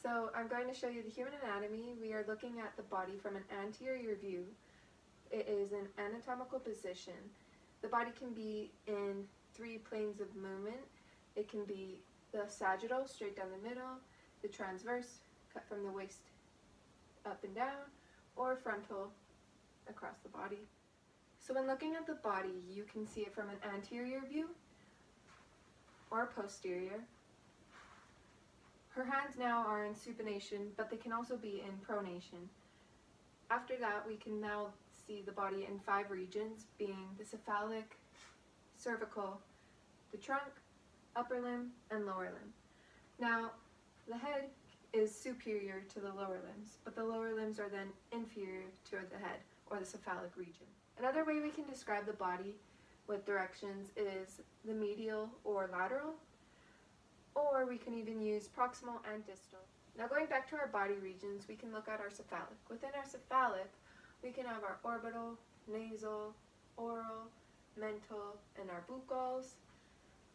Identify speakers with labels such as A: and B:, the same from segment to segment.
A: So I'm going to show you the human anatomy. We are looking at the body from an anterior view. It is an anatomical position. The body can be in three planes of movement. It can be the sagittal, straight down the middle, the transverse, cut from the waist up and down, or frontal, across the body. So when looking at the body, you can see it from an anterior view or posterior. Her hands now are in supination, but they can also be in pronation. After that, we can now see the body in 5 regions, being the cephalic, cervical, the trunk, upper limb, and lower limb. Now, the head is superior to the lower limbs, but the lower limbs are then inferior to the head, or the cephalic region. Another way we can describe the body with directions is the medial or lateral, or we can even use proximal and distal. Now going back to our body regions, we can look at our cephalic. Within our cephalic, we can have our orbital, nasal, oral, mental, and our buccals.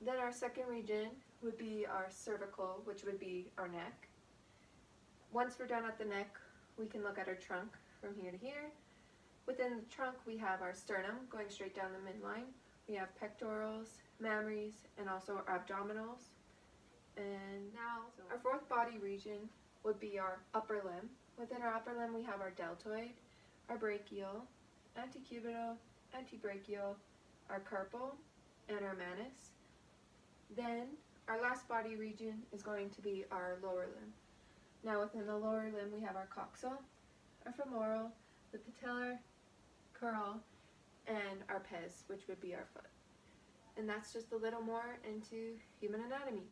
A: Then our second region would be our cervical, which would be our neck. Once we're done at the neck, we can look at our trunk from here to here. Within the trunk, we have our sternum going straight down the midline. We have pectorals, mammaries, and also our abdominals. And now, our fourth body region would be our upper limb. Within our upper limb, we have our deltoid, our brachial, antecubital, antebrachial, our carpal, and our manus. Then, our last body region is going to be our lower limb. Now, within the lower limb, we have our coxal, our femoral, the patellar, curl, and our pes, which would be our foot. And that's just a little more into human anatomy.